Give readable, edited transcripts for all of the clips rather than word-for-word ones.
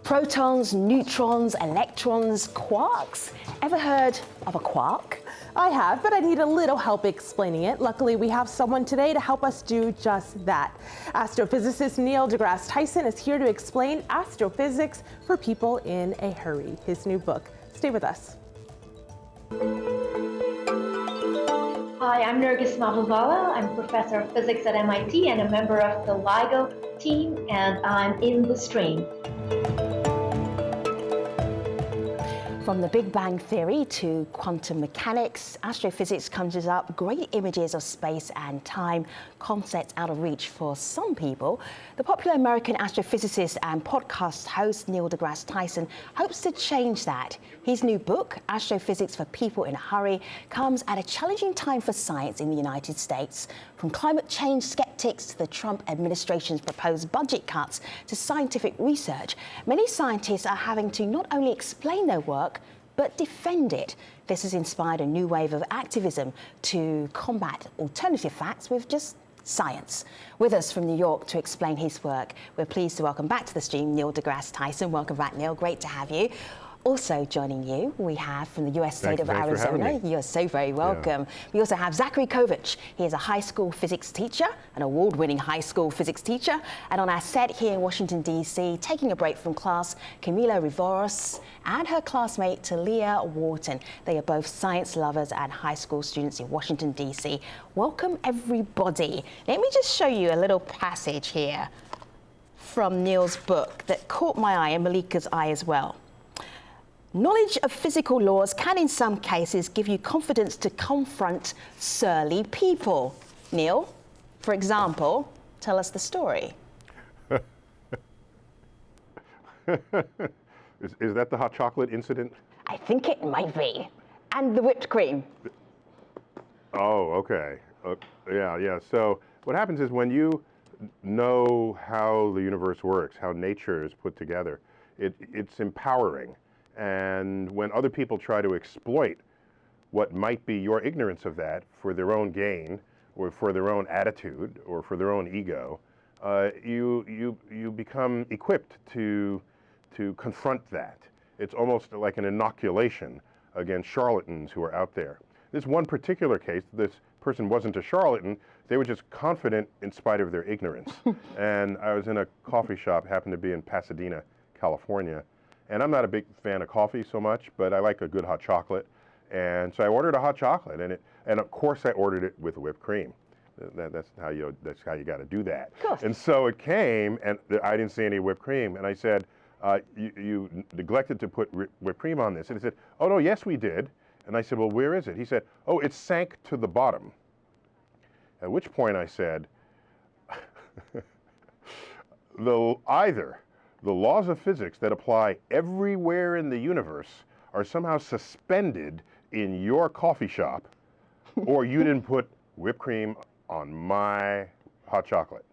Protons, neutrons, electrons, quarks. Ever heard of a quark? I have, but I need a little help explaining it. Luckily, we have someone today to help us do just that. Astrophysicist Neil deGrasse Tyson is here to explain astrophysics for people in a hurry. His new book. Stay with us. Hi, I'm Nergis Mahbubala. I'm a professor of physics at MIT and a member of the LIGO team, and I'm in the stream. From the Big Bang Theory to quantum mechanics, astrophysics conjures up great images of space and time, concepts out of reach for some people. The popular American astrophysicist and podcast host Neil deGrasse Tyson hopes to change that. His new book, Astrophysics for People in a Hurry, comes at a challenging time for science in the United States. From climate change skeptics to the Trump administration's proposed budget cuts to scientific research, many scientists are having to not only explain their work, but defend it. This has inspired a new wave of activism to combat alternative facts with just science. With us from New York to explain his work, we're pleased to welcome back to the stream Neil deGrasse Tyson. Welcome back, Neil. Great to have you. Also joining you, we have from the US state of Arizona. You're so very welcome. Yeah. We also have Zachary Kovich. He is a high school physics teacher, an award-winning high school physics teacher. And on our set here in Washington, D.C., taking a break from class, Camila Riveros and her classmate Talia Wharton. They are both science lovers and high school students in Washington, D.C. Welcome, everybody. Let me just show you a little passage here from Neil's book that caught my eye and Malika's eye as well. Knowledge of physical laws can in some cases give you confidence to confront surly people. Neil, for example, tell us the story. Is that the hot chocolate incident? I think it might be. And the whipped cream. Oh, okay. Yeah. So what happens is when you know how the universe works, how nature is put together, it's empowering. And when other people try to exploit what might be your ignorance of that for their own gain, or for their own attitude, or for their own ego, you become equipped to confront that. It's almost like an inoculation against charlatans who are out there. This one particular case, this person wasn't a charlatan, they were just confident in spite of their ignorance. And I was in a coffee shop, happened to be in Pasadena, California. And I'm not a big fan of coffee so much, but I like a good hot chocolate. And so I ordered a hot chocolate, and of course I ordered it with whipped cream. That's how you got to do that. And so it came, and I didn't see any whipped cream. And I said, you neglected to put whipped cream on this. And he said, oh no, yes we did. And I said, well, where is it? He said, oh, it sank to the bottom. At which point I said, either the laws of physics that apply everywhere in the universe are somehow suspended in your coffee shop, or you didn't put whipped cream on my hot chocolate.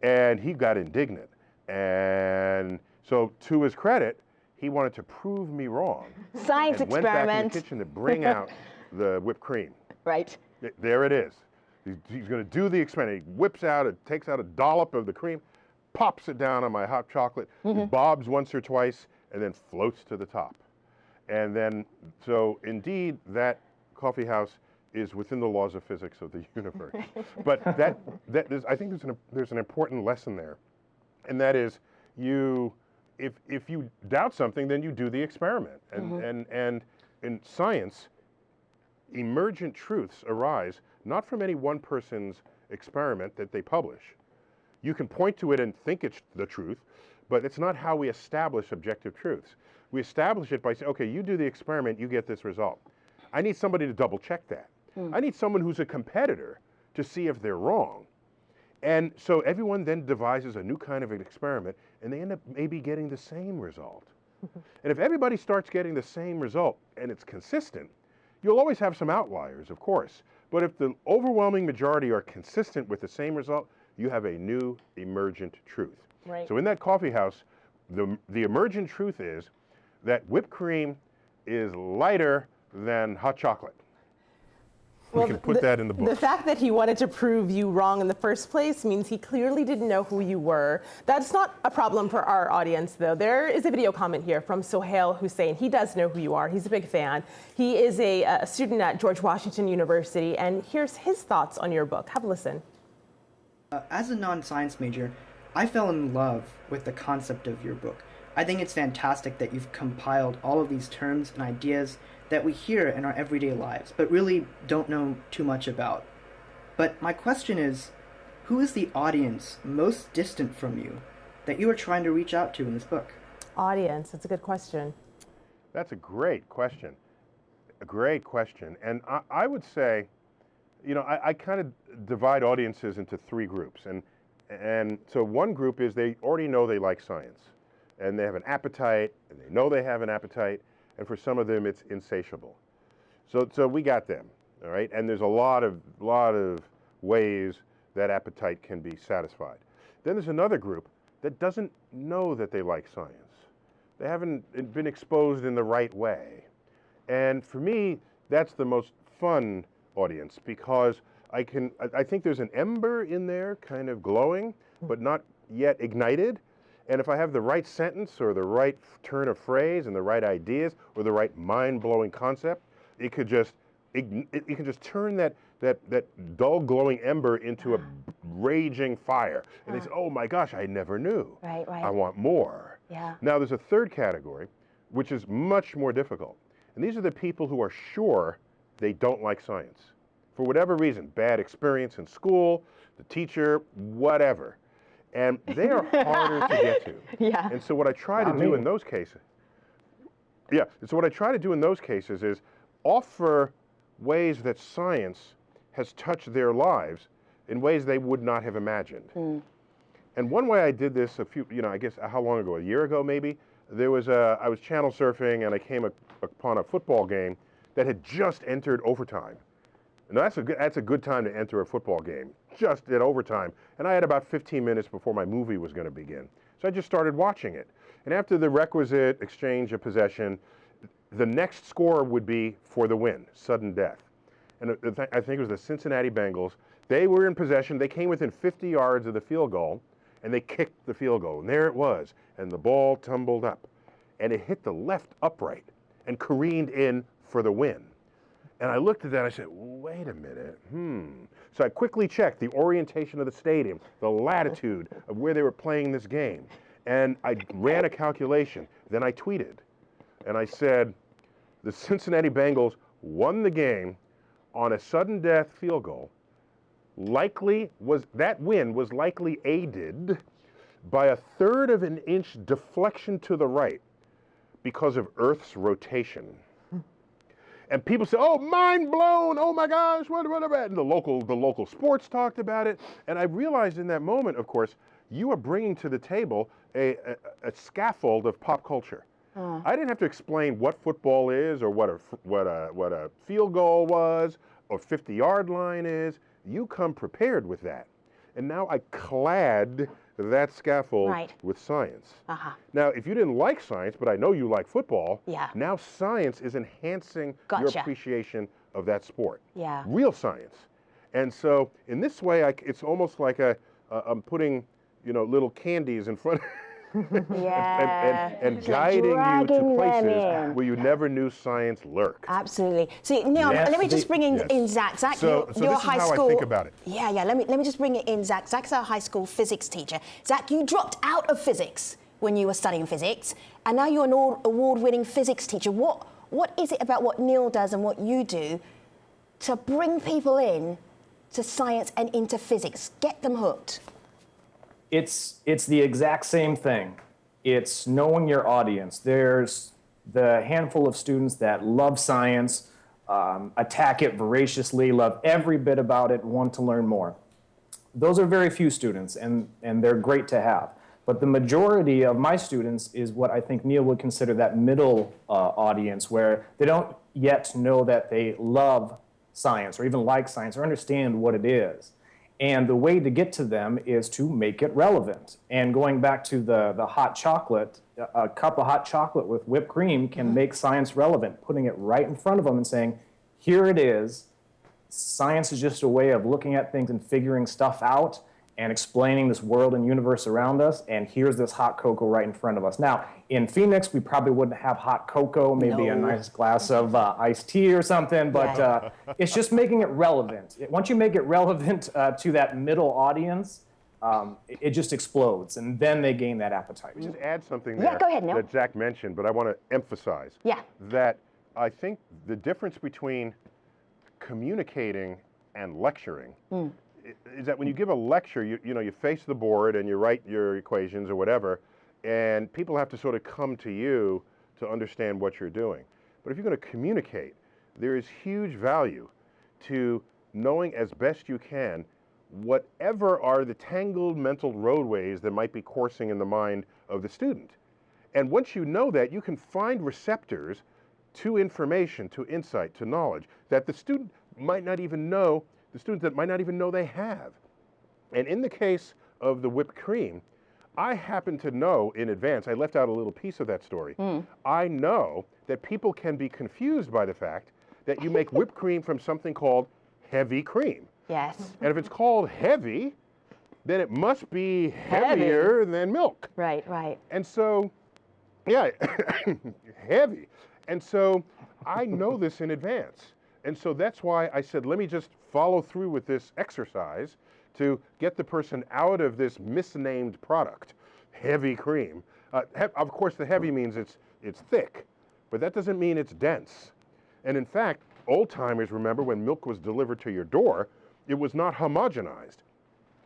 And he got indignant. And so to his credit, he wanted to prove me wrong. Science and experiment. Went back in the kitchen to bring out the whipped cream. Right. There it is. He's going to do the experiment. He whips out, takes out a dollop of the cream, pops it down on my hot chocolate, bobs once or twice, and then floats to the top. And then, so indeed, that coffee house is within the laws of physics of the universe. But I think there's an important lesson there, and that is, if you doubt something, then you do the experiment. And in science, emergent truths arise not from any one person's experiment that they publish. You can point to it and think it's the truth, but it's not how we establish objective truths. We establish it by saying, okay, you do the experiment, you get this result. I need somebody to double check that. I need someone who's a competitor to see if they're wrong. And so everyone then devises a new kind of an experiment, and they end up maybe getting the same result. And if everybody starts getting the same result, and it's consistent, you'll always have some outliers, of course. But if the overwhelming majority are consistent with the same result, you have a new emergent truth. Right. So in that coffee house, the emergent truth is that whipped cream is lighter than hot chocolate. We can put that in the book. The fact that he wanted to prove you wrong in the first place means he clearly didn't know who you were. That's not a problem for our audience, though. There is a video comment here from Sohail Hussein. He does know who you are. He's a big fan. He is a student at George Washington University, and here's his thoughts on your book. Have a listen. As a non-science major, I fell in love with the concept of your book. I think it's fantastic that you've compiled all of these terms and ideas that we hear in our everyday lives, but really don't know too much about. But my question is, who is the audience most distant from you that you are trying to reach out to in this book? Audience, that's a good question. That's a great question. A great question. And I would say, I kind of divide audiences into three groups. And so one group is they already know they like science, and they have an appetite, and they know they have an appetite, and for some of them it's insatiable. So we got them, all right? And there's a lot of ways that appetite can be satisfied. Then there's another group that doesn't know that they like science. They haven't been exposed in the right way. And for me, that's the most fun audience, because I think there's an ember in there kind of glowing, but not yet ignited. And if I have the right sentence or the right turn of phrase and the right ideas or the right mind-blowing concept, it could just turn that dull glowing ember into a raging fire. And they say, oh my gosh, I never knew. Right. I want more. Yeah. Now there's a third category, which is much more difficult. And these are the people who are sure they don't like science. For whatever reason, bad experience in school, the teacher, whatever. And they are harder to get to. Yeah. And so what I try to do in those cases, is offer ways that science has touched their lives in ways they would not have imagined. And one way I did this I guess how long ago? A year ago maybe? I was channel surfing and I came upon a football game that had just entered overtime. And that's a good time to enter a football game, just at overtime. And I had about 15 minutes before my movie was going to begin. So I just started watching it. And after the requisite exchange of possession, the next score would be for the win, sudden death. And I think it was the Cincinnati Bengals. They were in possession. They came within 50 yards of the field goal, and they kicked the field goal. And there it was. And the ball tumbled up. And it hit the left upright and careened in for the win. And I looked at that and I said, wait a minute, So I quickly checked the orientation of the stadium, the latitude of where they were playing this game. And I ran a calculation. Then I tweeted. And I said, the Cincinnati Bengals won the game on a sudden death field goal. That win was likely aided by 1/3 of an inch deflection to the right because of Earth's rotation. And people say, oh, mind blown, oh my gosh, what about it? And the local sports talked about it. And I realized in that moment, of course, you are bringing to the table a scaffold of pop culture. I didn't have to explain what football is or what a field goal was or 50-yard line is. You come prepared with that. And now I clad that scaffold with science. Now, if you didn't like science, but I know you like football, now science is enhancing your appreciation of that sport. Real science. And so in this way, it's almost like I'm putting, little candies in front and guiding you to places where you never knew science lurked. Absolutely. See, Neil, let me just bring in Zach. Zach, so you're this high is how school. I think about it. Yeah. Let me just bring it in, Zach. Zach's our high school physics teacher. Zach, you dropped out of physics when you were studying physics, and now you're an award-winning physics teacher. What is it about what Neil does and what you do to bring people in to science and into physics, get them hooked? It's the exact same thing. It's knowing your audience. There's the handful of students that love science, attack it voraciously, love every bit about it, want to learn more. Those are very few students, and they're great to have. But the majority of my students is what I think Neil would consider that middle audience, where they don't yet know that they love science or even like science or understand what it is. And the way to get to them is to make it relevant. And going back to the hot chocolate, a cup of hot chocolate with whipped cream can make science relevant, putting it right in front of them and saying, here it is, Science is just a way of looking at things and figuring stuff out and explaining this world and universe around us, and here's this hot cocoa right in front of us. Now, in Phoenix, we probably wouldn't have hot cocoa, maybe a nice glass of iced tea or something, but it's just making it relevant. Once you make it relevant to that middle audience, it just explodes, and then they gain that appetite. Let me just add something there go ahead, Neil. that Zach mentioned, but I want to emphasize that I think the difference between communicating and lecturing is that when you give a lecture, you face the board and you write your equations or whatever, and people have to sort of come to you to understand what you're doing. But if you're going to communicate, there is huge value to knowing as best you can whatever are the tangled mental roadways that might be coursing in the mind of the student. And once you know that, you can find receptors to information, to insight, to knowledge that the student might not even know, the students that might not even know they have. And in the case of the whipped cream, I happen to know in advance, I left out a little piece of that story. I know that people can be confused by the fact that you make whipped cream from something called heavy cream. Yes. And if it's called heavy, then it must be heavier than milk. Right, right. And so, yeah, heavy. And so I know this in advance. And so that's why I said, let me just follow through with this exercise to get the person out of this misnamed product, heavy cream. Of course, the heavy means it's thick, but that doesn't mean it's dense. And in fact, old timers remember when milk was delivered to your door, it was not homogenized,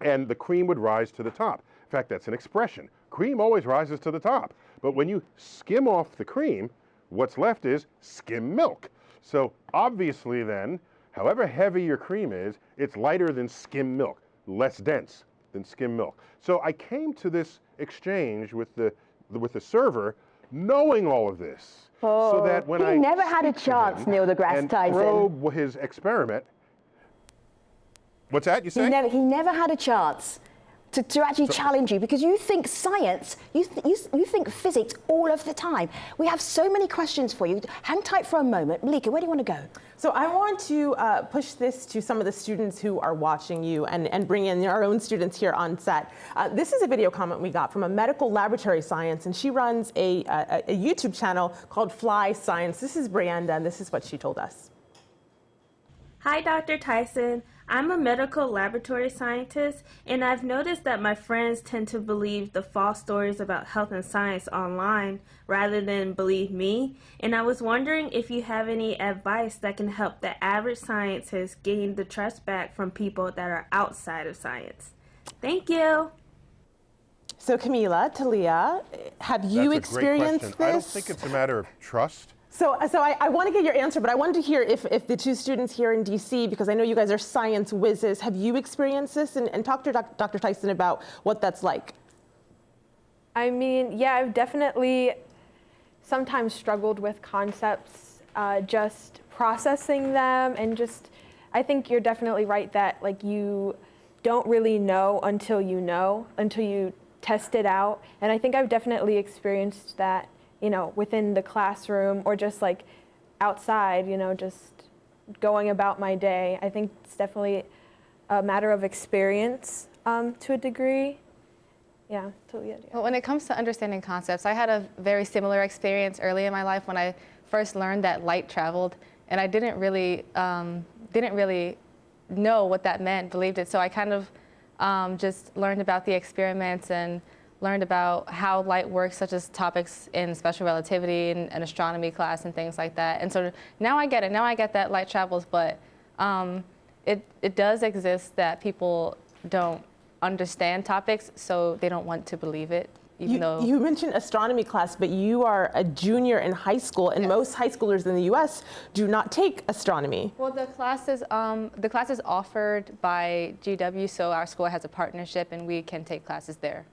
and the cream would rise to the top. In fact, that's an expression. Cream always rises to the top. But when you skim off the cream, what's left is skim milk. So obviously then, however heavy your cream is, it's lighter than skim milk, less dense than skim milk. So I came to this exchange with the server knowing all of this. So that when he never had a chance, Neil deGrasse Tyson. Probe his experiment. What's that you say? He never had a chance to actually challenge you, because you think science, you think physics all of the time. We have so many questions for you. Hang tight for a moment. Malika, where do you want to go? So I want to push this to some of the students who are watching you and bring in our own students here on set. This is a video comment we got from a medical laboratory science, and she runs a YouTube channel called Fly Science. This is Brianda, and this is what she told us. Hi, Dr. Tyson. I'm a medical laboratory scientist, and I've noticed that my friends tend to believe the false stories about health and science online rather than believe me. And I was wondering if you have any advice that can help the average scientist gain the trust back from people that are outside of science. Thank you. So Camila, Talia, have you experienced this? I don't think it's a matter of trust. So I want to get your answer, but I wanted to hear if the two students here in DC, because I know you guys are science whizzes, have you experienced this? And talk to Dr. Tyson about what that's like. I mean, yeah, I've definitely sometimes struggled with concepts, just processing them, and just, I think you're definitely right that like you don't really know, until you test it out. And I think I've definitely experienced that, you know, within the classroom or just like outside, you know, just going about my day. I think it's definitely a matter of experience to a degree. Yeah, totally. Yeah. Well, when it comes to understanding concepts, I had a very similar experience early in my life when I first learned that light traveled, and I didn't really know what that meant, believed it. So I kind of just learned about the experiments and learned about how light works, such as topics in special relativity and astronomy class and things like that. And so now I get it. Now I get that light travels, but it does exist that people don't understand topics, so they don't want to believe it. You mentioned astronomy class, but you are a junior in high school, and most high schoolers in the U.S. do not take astronomy. Well, the class is offered by GW, so our school has a partnership, and we can take classes there.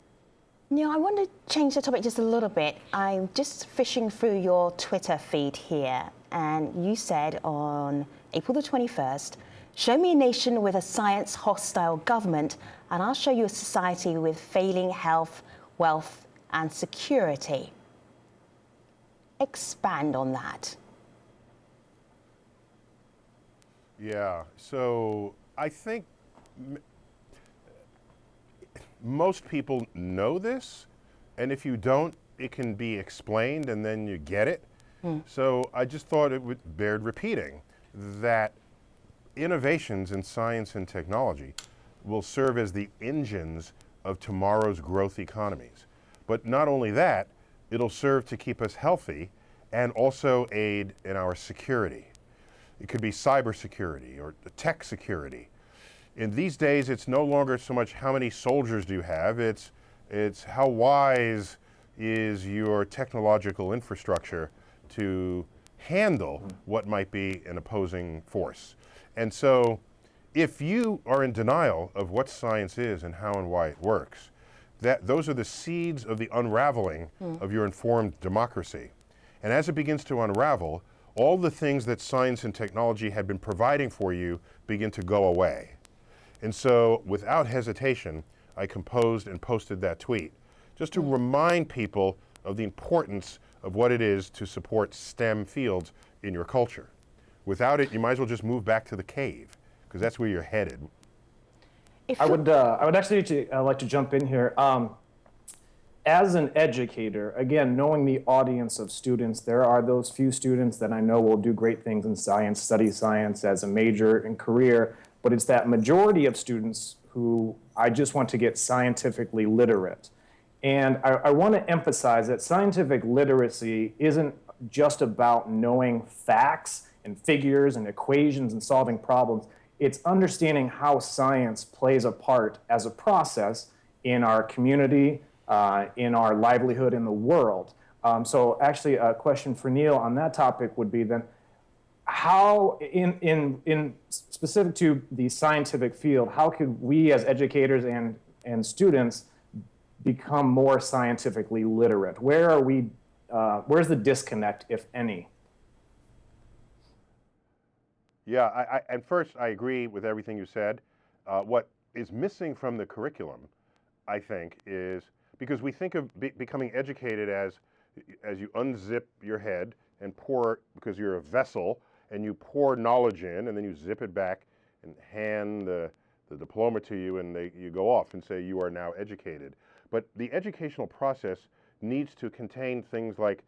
Neil, I want to change the topic just a little bit. I'm just fishing through your Twitter feed here, and you said on April the 21st, show me a nation with a science-hostile government, and I'll show you a society with failing health, wealth, and security. Expand on that. Yeah, so I think most people know this, and if you don't, it can be explained and then you get it. So I just thought it would bear repeating that innovations in science and technology will serve as the engines of tomorrow's growth economies. But not only that, it'll serve to keep us healthy and also aid in our security. It could be cybersecurity or tech security. In these days, it's no longer so much how many soldiers do you have, it's how wise is your technological infrastructure to handle what might be an opposing force. And so if you are in denial of what science is and how and why it works, those are the seeds of the unraveling of your informed democracy. And as it begins to unravel, all the things that science and technology had been providing for you begin to go away. And so without hesitation, I composed and posted that tweet just to remind people of the importance of what it is to support STEM fields in your culture. Without it, you might as well just move back to the cave, because that's where you're headed. I would actually like to jump in here. As an educator, again, knowing the audience of students, there are those few students that I know will do great things in science, study science as a major and career, but it's that majority of students who I just want to get scientifically literate. And I want to emphasize that scientific literacy isn't just about knowing facts and figures and equations and solving problems. It's understanding how science plays a part as a process in our community, in our livelihood in the world. So actually a question for Neil on that topic would be then, how in specific to the scientific field, how could we as educators and students become more scientifically literate? Where are we, where's the disconnect, if any? Yeah, and first I agree with everything you said. What is missing from the curriculum, I think, is because we think of becoming educated as you unzip your head and pour, because you're a vessel, and you pour knowledge in, and then you zip it back and hand the diploma to you, and you go off and say you are now educated. But the educational process needs to contain things like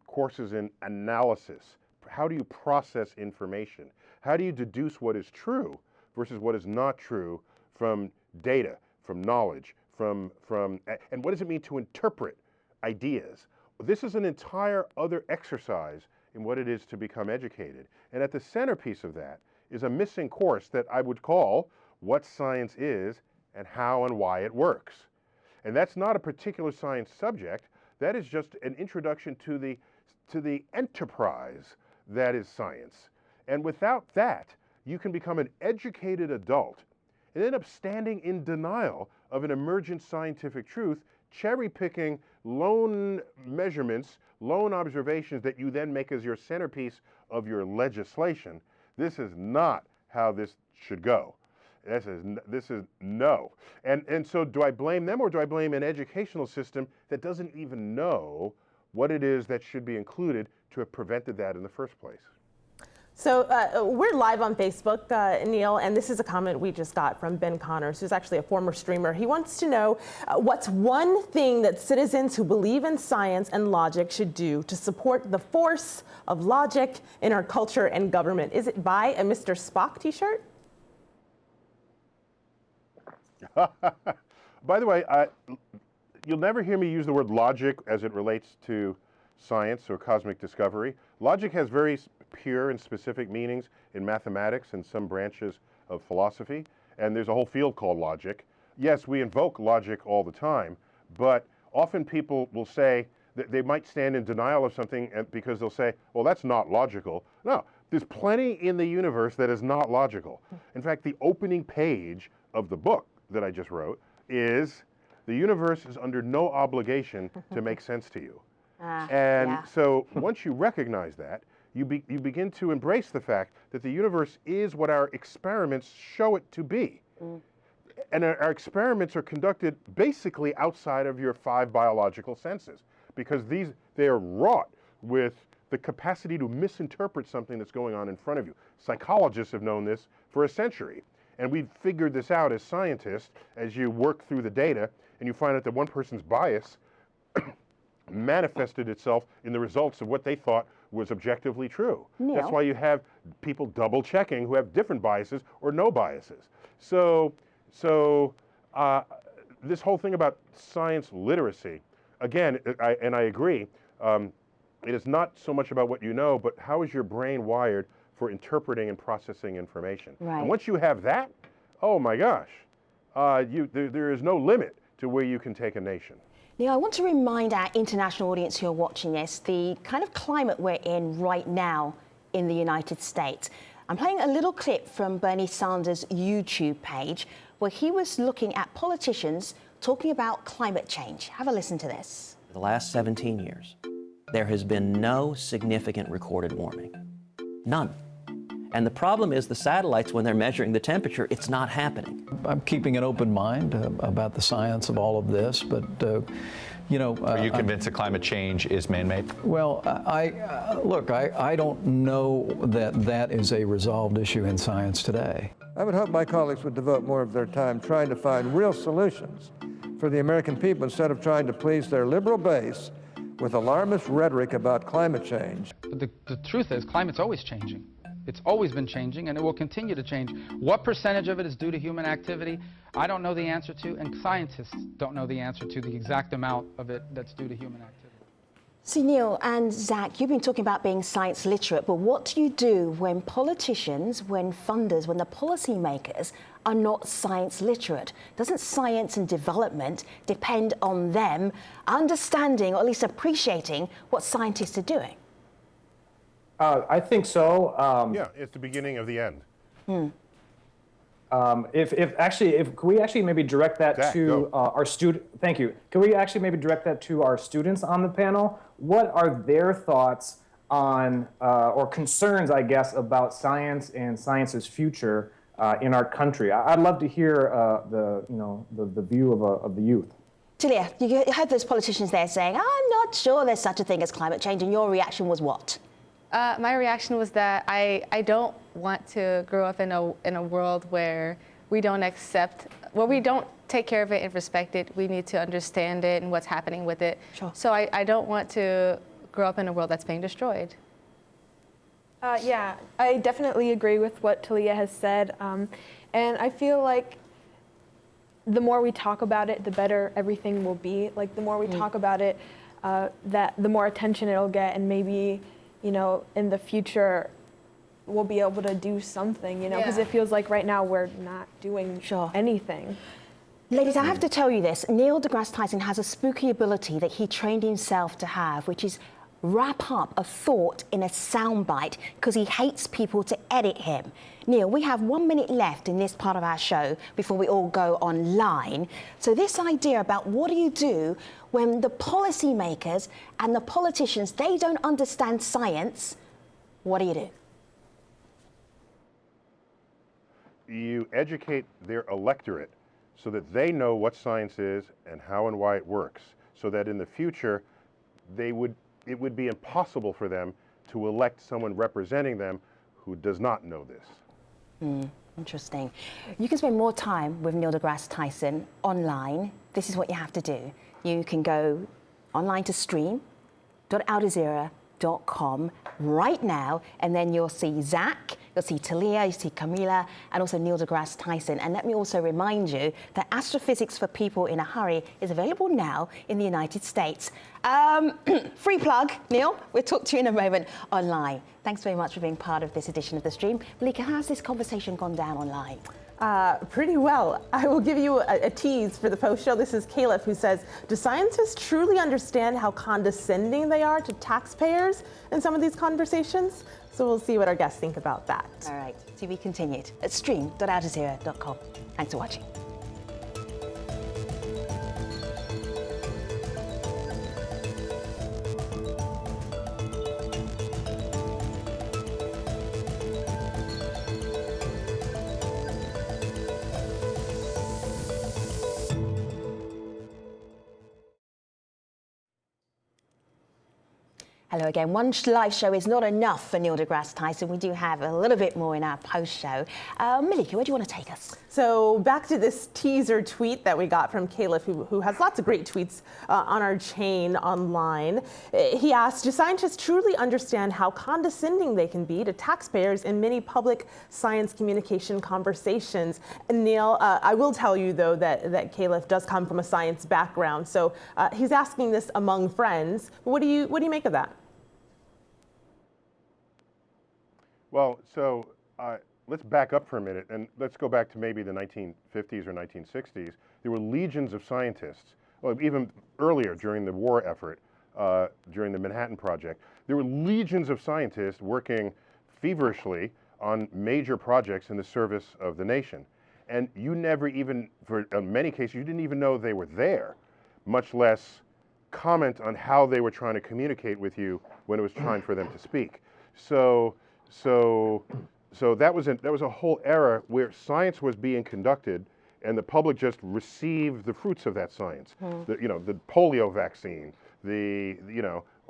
courses in analysis. How do you process information? How do you deduce what is true versus what is not true from data, from knowledge, and what does it mean to interpret ideas? This is an entire other exercise in what it is to become educated. And at the centerpiece of that is a missing course that I would call What Science Is and How and Why It Works. And that's not a particular science subject. That is just an introduction to the enterprise that is science. And without that, you can become an educated adult and end up standing in denial of an emergent scientific truth, cherry-picking lone measurements, lone observations that you then make as your centerpiece of your legislation. This is not how this should go. This is no. And so do I blame them, or do I blame an educational system that doesn't even know what it is that should be included to have prevented that in the first place? So we're live on Facebook, Neil, and this is a comment we just got from Ben Connors, who's actually a former streamer. He wants to know what's one thing that citizens who believe in science and logic should do to support the force of logic in our culture and government. Is it buy a Mr. Spock t-shirt? By the way, you'll never hear me use the word logic as it relates to science or cosmic discovery. Logic has very pure and specific meanings in mathematics and some branches of philosophy, and there's a whole field called logic. Yes, we invoke logic all the time, but often people will say that they might stand in denial of something because they'll say, well, that's not logical. No, there's plenty in the universe that is not logical. In fact, the opening page of the book that I just wrote is, the universe is under no obligation to make sense to you. So once you recognize that, you begin to embrace the fact that the universe is what our experiments show it to be. And our experiments are conducted basically outside of your 5 biological senses, because they are wrought with the capacity to misinterpret something that's going on in front of you. Psychologists have known this for a century. And we've figured this out as scientists as you work through the data and you find out that one person's bias manifested itself in the results of what they thought was objectively true. Neil? That's why you have people double checking who have different biases or no biases. So this whole thing about science literacy, again, I agree, it is not so much about what you know, but how is your brain wired for interpreting and processing information. Right. And once you have that, oh my gosh, there is no limit to where you can take a nation. Now, I want to remind our international audience who are watching this the kind of climate we're in right now in the United States. I'm playing a little clip from Bernie Sanders' YouTube page where he was looking at politicians talking about climate change. Have a listen to this. The last 17 years, there has been no significant recorded warming. None. And the problem is the satellites, when they're measuring the temperature, it's not happening. I'm keeping an open mind about the science of all of this, but you know. Are you convinced that climate change is man-made? Well, look, I don't know that that is a resolved issue in science today. I would hope my colleagues would devote more of their time trying to find real solutions for the American people instead of trying to please their liberal base with alarmist rhetoric about climate change. But the truth is, climate's always changing. It's always been changing, and it will continue to change. What percentage of it is due to human activity, I don't know the answer to, and scientists don't know the answer to the exact amount of it that's due to human activity. See, Neil and Zach, you've been talking about being science literate, but what do you do when politicians, when funders, when the policymakers are not science literate? Doesn't science and development depend on them understanding, or at least appreciating, what scientists are doing? I think so. Yeah, it's the beginning of the end. If we actually maybe direct that Zach, to our student, thank you. Can we actually maybe direct that to our students on the panel? What are their thoughts on, or concerns, I guess, about science and science's future in our country? I'd love to hear the view of the youth. Talia, you heard those politicians there saying, I'm not sure there's such a thing as climate change, and your reaction was what? My reaction was that I don't want to grow up in a world where we don't we don't take care of it and respect it. We need to understand it and what's happening with it. Sure. So I don't want to grow up in a world that's being destroyed. Yeah, I definitely agree with what Talia has said. And I feel like the more we talk about it, the better everything will be. Like, the more we talk about it, that the more attention it'll get, and maybe, you know, in the future, we'll be able to do something, you know, because it feels like right now we're not doing anything. Ladies, I have to tell you this. Neil deGrasse Tyson has a spooky ability that he trained himself to have, which is wrap up a thought in a soundbite, because he hates people to edit him. Neil, we have 1 minute left in this part of our show before we all go online. So this idea about what do you do when the policymakers and the politicians, they don't understand science, what do you do? You educate their electorate so that they know what science is and how and why it works, so that in the future it would be impossible for them to elect someone representing them who does not know this. Interesting. You can spend more time with Neil deGrasse Tyson online. This is what you have to do. You can go online to stream.aljazeera.com right now, and then you'll see Zach, you'll see Talia, you see Camila, and also Neil deGrasse Tyson. And let me also remind you that Astrophysics for People in a Hurry is available now in the United States. Free plug, Neil. We'll talk to you in a moment online. Thanks very much for being part of this edition of The Stream. Malika, how's this conversation gone down online? Pretty well. I will give you a tease for the post show. This is Caleb, who says, do scientists truly understand how condescending they are to taxpayers in some of these conversations? So we'll see what our guests think about that. All right, to be continued at stream.aljazeera.com. Thanks for watching. Hello again. One live show is not enough for Neil deGrasse Tyson. We do have a little bit more in our post-show. Malika, where do you want to take us? So back to this teaser tweet that we got from Caleb, who has lots of great tweets on our chain online. He asked, do scientists truly understand how condescending they can be to taxpayers in many public science communication conversations? And Neil, I will tell you, though, that Caleb does come from a science background. So he's asking this among friends. What do you make of that? Well, so let's back up for a minute and let's go back to maybe the 1950s or 1960s. There were legions of scientists, well, even earlier during the war effort, during the Manhattan Project. There were legions of scientists working feverishly on major projects in the service of the nation. And you never even, for in many cases, you didn't even know they were there, much less comment on how they were trying to communicate with you when it was time for them to speak. So that was a whole era where science was being conducted, and the public just received the fruits of that science. The polio vaccine,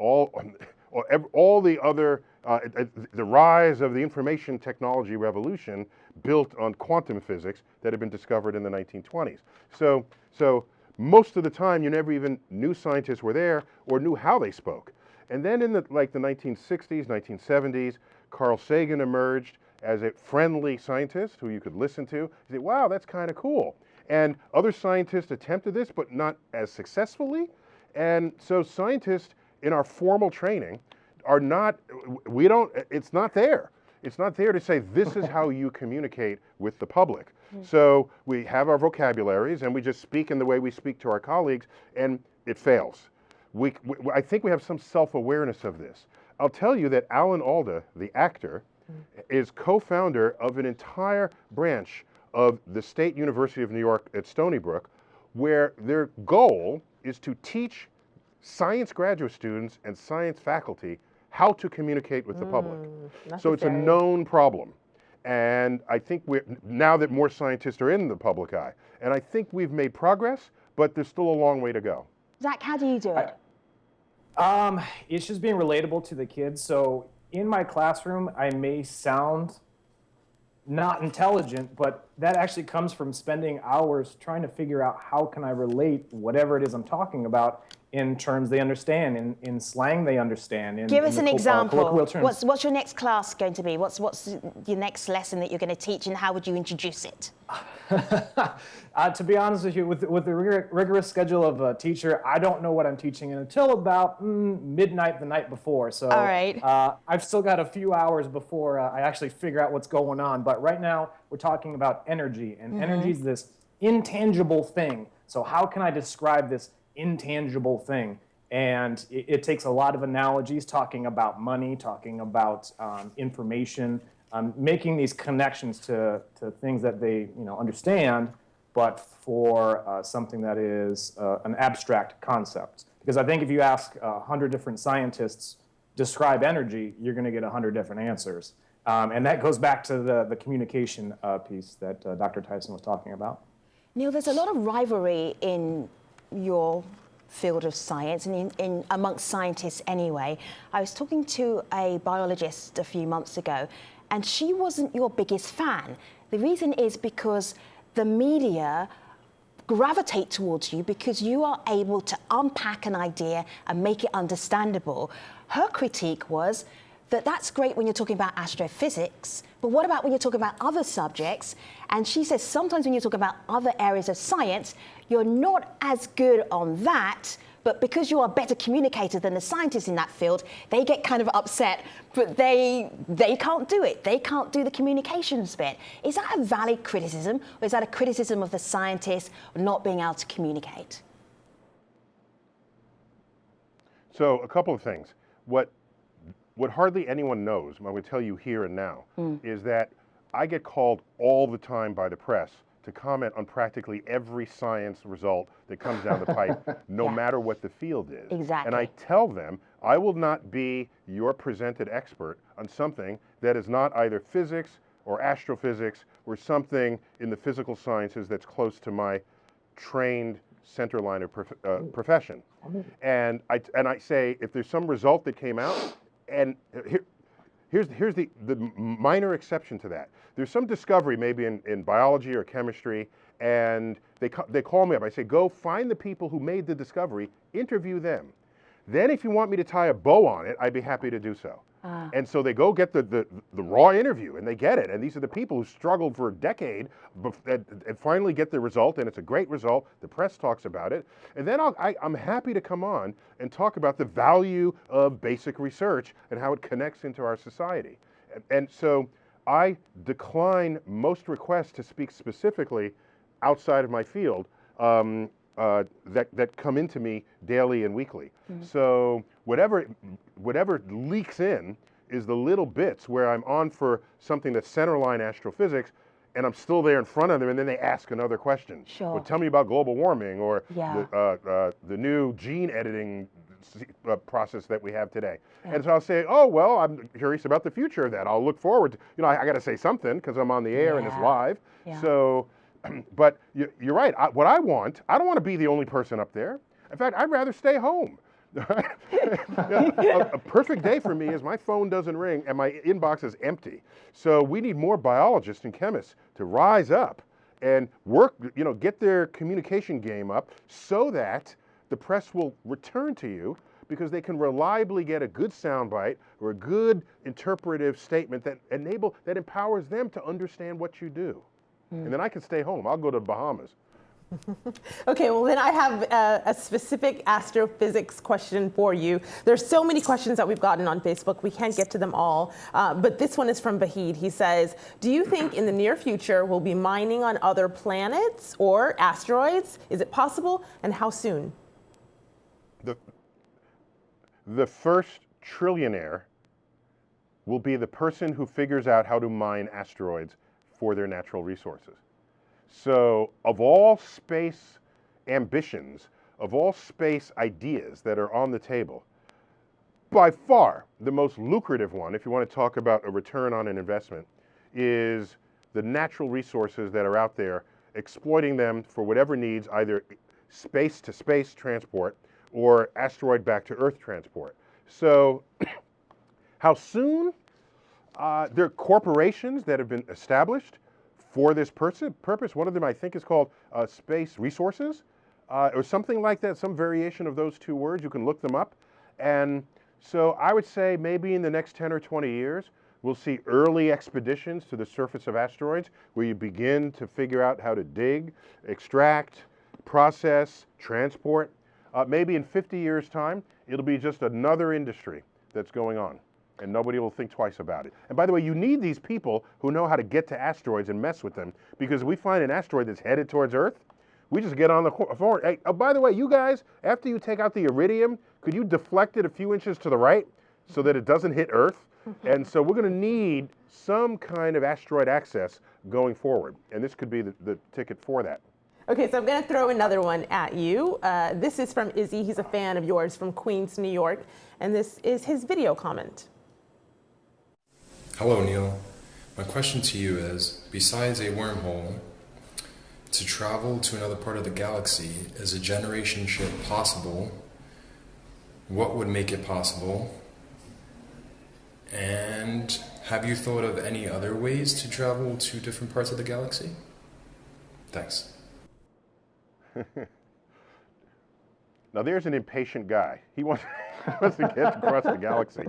all the other, the rise of the information technology revolution built on quantum physics that had been discovered in the 1920s. So most of the time, you never even knew scientists were there or knew how they spoke. And then in the 1960s, 1970s, Carl Sagan emerged as a friendly scientist who you could listen to. You say, wow, that's kind of cool. And other scientists attempted this, but not as successfully. And so scientists in our formal training are not, it's not there. It's not there to say, this is how you communicate with the public. So we have our vocabularies and we just speak in the way we speak to our colleagues, and it fails. I think we have some self-awareness of this. I'll tell you that Alan Alda, the actor, is co-founder of an entire branch of the State University of New York at Stony Brook, where their goal is to teach science graduate students and science faculty how to communicate with the public. So it's a known problem. And I think now that more scientists are in the public eye, and I think we've made progress, but there's still a long way to go. Zach, how do you do it? It's just being relatable to the kids. So in my classroom, I may sound not intelligent, but that actually comes from spending hours trying to figure out how can I relate whatever it is I'm talking about in terms they understand, in slang they understand. Give us an example. What's your next class going to be? What's your next lesson that you're going to teach, and how would you introduce it? To be honest with you, with the rigorous schedule of a teacher, I don't know what I'm teaching until about midnight the night before. So all right. I've still got a few hours before I actually figure out what's going on. But right now, we're talking about energy, and energy is this intangible thing. So how can I describe this intangible thing? And it takes a lot of analogies, talking about money, talking about information, making these connections to things that they understand, but for something that is an abstract concept. Because I think if you ask 100 different scientists describe energy, you're going to get 100 different answers. And that goes back to the communication piece that Dr. Tyson was talking about. Neil, there's a lot of rivalry in your field of science and in amongst scientists anyway. I was talking to a biologist a few months ago, and she wasn't your biggest fan. The reason is because the media gravitate towards you because you are able to unpack an idea and make it understandable. Her critique was that that's great when you're talking about astrophysics, but what about when you're talking about other subjects? And she says sometimes when you're talking about other areas of science, you're not as good on that, but because you are a better communicator than the scientists in that field, they get kind of upset, but they can't do it. They can't do the communications bit. Is that a valid criticism, or is that a criticism of the scientists not being able to communicate? So a couple of things. What hardly anyone knows, I'm going to tell you here and now, is that I get called all the time by the press to comment on practically every science result that comes down the pipe, no matter what the field is. Exactly. And I tell them, I will not be your presented expert on something that is not either physics or astrophysics or something in the physical sciences that's close to my trained center line of profession. And I say, if there's some result that came out, and here's the minor exception to that. There's some discovery maybe in biology or chemistry, and they call me up. I say, go find the people who made the discovery, interview them. Then if you want me to tie a bow on it, I'd be happy to do so. And so they go get the raw interview, and they get it. And these are the people who struggled for a decade and finally get the result, and it's a great result. The press talks about it. And then I'm happy to come on and talk about the value of basic research and how it connects into our society. And so I decline most requests to speak specifically outside of my field that come into me daily and weekly. So whatever leaks in is the little bits where I'm on for something that's centerline astrophysics, and I'm still there in front of them, and then they ask another question. Sure. Well, tell me about global warming, or Yeah. the new gene editing process that we have today. And so I'll say, oh, well, I'm curious about the future of that. I'll look forward to, I got to say something because I'm on the air and it's live. So, but you're right. What I don't want to be the only person up there. In fact, I'd rather stay home. A perfect day for me is my phone doesn't ring and my inbox is empty. So we need more biologists and chemists to rise up and work, get their communication game up so that the press will return to you because they can reliably get a good soundbite or a good interpretive statement that empowers them to understand what you do. And then I can stay home. I'll go to the Bahamas. Okay, well then I have a specific astrophysics question for you. There's so many questions that we've gotten on Facebook. We can't get to them all, but this one is from Bahid. He says, do you think in the near future we'll be mining on other planets or asteroids? Is it possible, and how soon? The first trillionaire will be the person who figures out how to mine asteroids for their natural resources. So of all space ambitions, of all space ideas that are on the table, by far the most lucrative one, if you want to talk about a return on an investment, is the natural resources that are out there, exploiting them for whatever needs, either space-to-space transport or asteroid back to Earth transport. So how soon? There are corporations that have been established for this purpose. One of them I think is called Space Resources or something like that, some variation of those two words. You can look them up. And so I would say maybe in the next 10 or 20 years, we'll see early expeditions to the surface of asteroids where you begin to figure out how to dig, extract, process, transport. Maybe in 50 years' time, it'll be just another industry that's going on, and nobody will think twice about it. And by the way, you need these people who know how to get to asteroids and mess with them, because if we find an asteroid that's headed towards Earth, we just get on the phone. Hey, oh, by the way, you guys, after you take out the iridium, could you deflect it a few inches to the right so that it doesn't hit Earth? And so we're going to need some kind of asteroid access going forward, and this could be the ticket for that. Okay, so I'm going to throw another one at you. This is from Izzy. He's a fan of yours from Queens, New York, and this is his video comment. Hello, Neil. My question to you is, besides a wormhole, to travel to another part of the galaxy, is a generation ship possible? What would make it possible? And have you thought of any other ways to travel to different parts of the galaxy? Thanks. Now there's an impatient guy. He wants to get across the galaxy.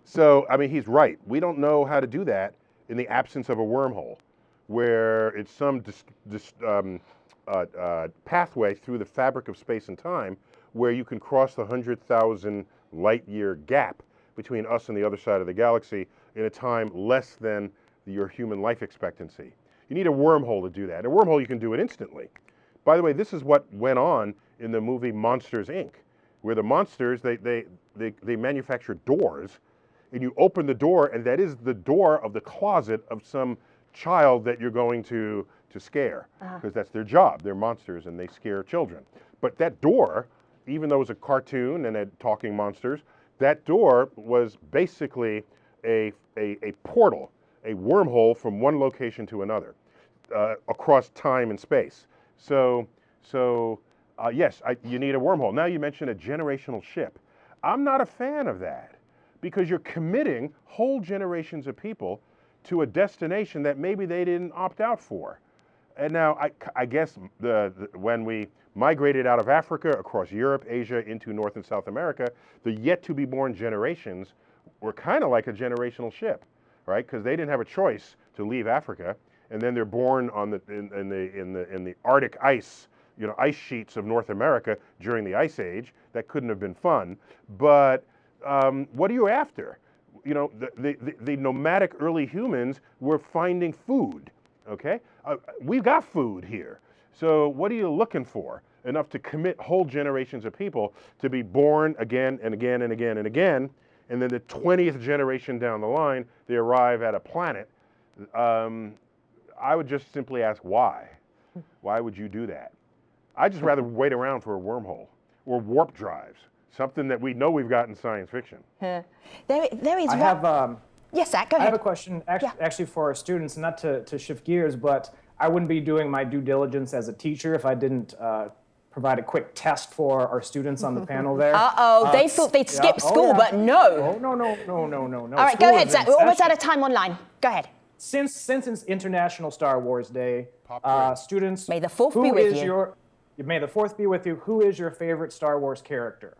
So, I mean, he's right. We don't know how to do that in the absence of a wormhole, where it's some pathway through the fabric of space and time where you can cross the 100,000 light-year gap between us and the other side of the galaxy in a time less than your human life expectancy. You need a wormhole to do that. In a wormhole, you can do it instantly. By the way, this is what went on in the movie Monsters, Inc., where the monsters, they manufacture doors, and you open the door, and that is the door of the closet of some child that you're going to scare, because that's their job. They're monsters, and they scare children. But that door, even though it was a cartoon and had talking monsters, that door was basically a portal, a wormhole from one location to another, across time and space. So Yes, you need a wormhole. Now you mentioned a generational ship. I'm not a fan of that because you're committing whole generations of people to a destination that maybe they didn't opt out for. And now I guess when we migrated out of Africa, across Europe, Asia, into North and South America, the yet-to-be-born generations were kind of like a generational ship, right? Because they didn't have a choice to leave Africa, and then they're born on in the Arctic ice, ice sheets of North America during the Ice Age. That couldn't have been fun. But what are you after? The nomadic early humans were finding food. Okay, we've got food here. So what are you looking for? Enough to commit whole generations of people to be born again and again and again and again, and then the 20th generation down the line, they arrive at a planet. I would just simply ask why. Why would you do that? I'd just rather wait around for a wormhole or warp drives, something that we know we've got in science fiction. There is. I have. Yes, Zach, go ahead. I have a question actually for our students, not to shift gears, but I wouldn't be doing my due diligence as a teacher if I didn't provide a quick test for our students on the panel there. They thought they'd skip school, but no. Oh, no. All right, go ahead, Zach. We're almost out of time online. Go ahead. Since it's International Star Wars Day, students, may the 4th be with you. May the 4th be with you. Who is your favorite Star Wars character?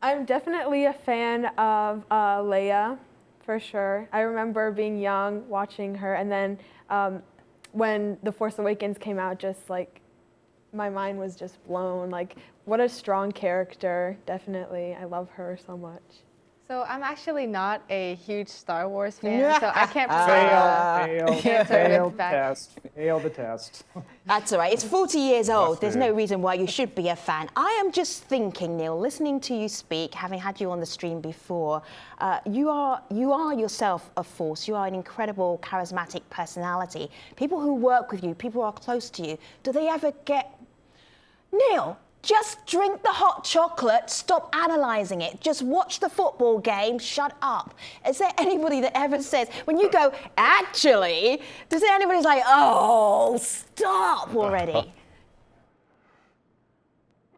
I'm definitely a fan of Leia, for sure. I remember being young, watching her, and then when The Force Awakens came out, just like my mind was just blown. Like, what a strong character, definitely. I love her so much. So I'm actually not a huge Star Wars fan, so I can't fail the test. That's all right. It's 40 years old. There's no reason why you should be a fan. I am just thinking, Neil, listening to you speak, having had you on the stream before, you are yourself a force. You are an incredible, charismatic personality. People who work with you, people who are close to you, do they ever get, Neil, just drink the hot chocolate, stop analysing it. Just watch the football game, shut up. Is there anybody that ever says, when you go, actually, does there anybody's like, oh, stop already?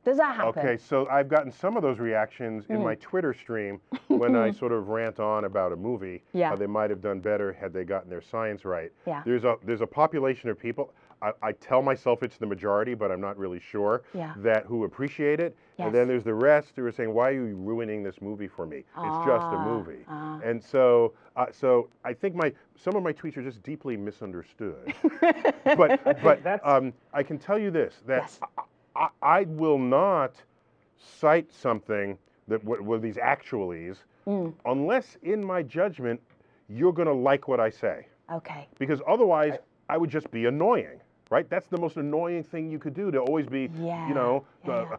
Does that happen? Okay, so I've gotten some of those reactions in my Twitter stream when I sort of rant on about a movie, how they might have done better had they gotten their science right. Yeah. There's a population of people, I tell myself it's the majority, but I'm not really sure, that who appreciate it. Yes. And then there's the rest who are saying, why are you ruining this movie for me? It's just a movie. And so I think some of my tweets are just deeply misunderstood. but I can tell you this, that I will not cite something that with these actualities unless in my judgment you're going to like what I say. Okay. Because otherwise I would just be annoying. Right? That's the most annoying thing you could do, to always be,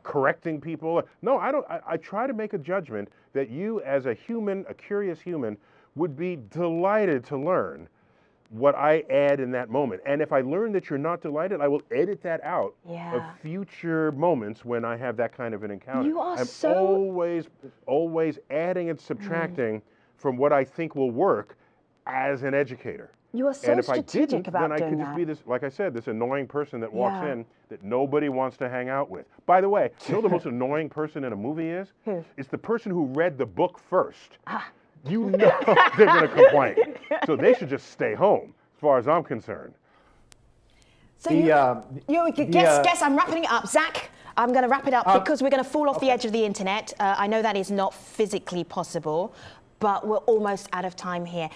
correcting people. No, I don't. I try to make a judgment that you, as a human, a curious human, would be delighted to learn what I add in that moment. And if I learn that you're not delighted, I will edit that out of future moments when I have that kind of an encounter. You are always adding and subtracting from what I think will work as an educator. You are so strategic about then I could just be this, like I said, this annoying person that walks in that nobody wants to hang out with. By the way, you know the most annoying person in a movie is? Who? It's the person who read the book first. You know they're going to complain. So they should just stay home, as far as I'm concerned. So guess I'm wrapping it up. Zach, I'm going to wrap it up because we're going to fall off the edge of the internet. I know that is not physically possible, but we're almost out of time here.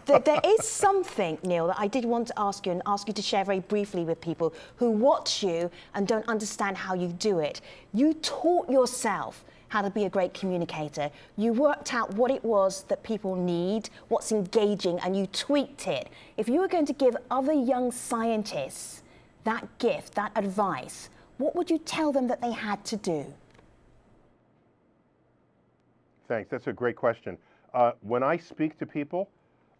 There is something, Neil, that I did want to ask you and ask you to share very briefly with people who watch you and don't understand how you do it. You taught yourself how to be a great communicator. You worked out what it was that people need, what's engaging, and you tweaked it. If you were going to give other young scientists that gift, that advice, what would you tell them that they had to do? Thanks, that's a great question. When I speak to people,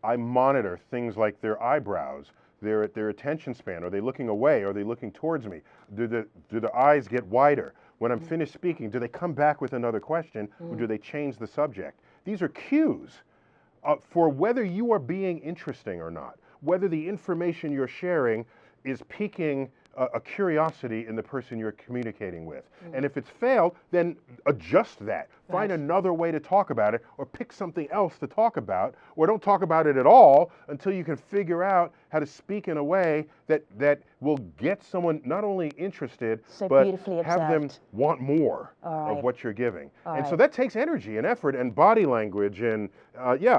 I monitor things like their eyebrows, their attention span. Are they looking away? Are they looking towards me? Do the eyes get wider? When I'm finished speaking, do they come back with another question, or do they change the subject? These are cues for whether you are being interesting or not, whether the information you're sharing is piquing a curiosity in the person you're communicating with. And if it's failed, then adjust that. Find another way to talk about it, or pick something else to talk about, or don't talk about it at all until you can figure out how to speak in a way that will get someone not only interested, but have them want more of what you're giving. And so that takes energy and effort and body language, and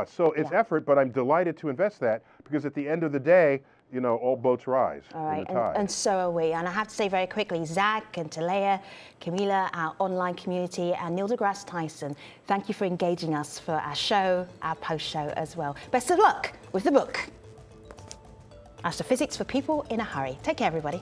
so it's effort, but I'm delighted to invest that, because at the end of the day, you know, all boats rise in the tide. And so are we. And I have to say very quickly, Zach and Talea, Camila, our online community, and Neil deGrasse Tyson, thank you for engaging us for our show, our post-show as well. Best of luck with the book, Astrophysics for People in a Hurry. Take care, everybody.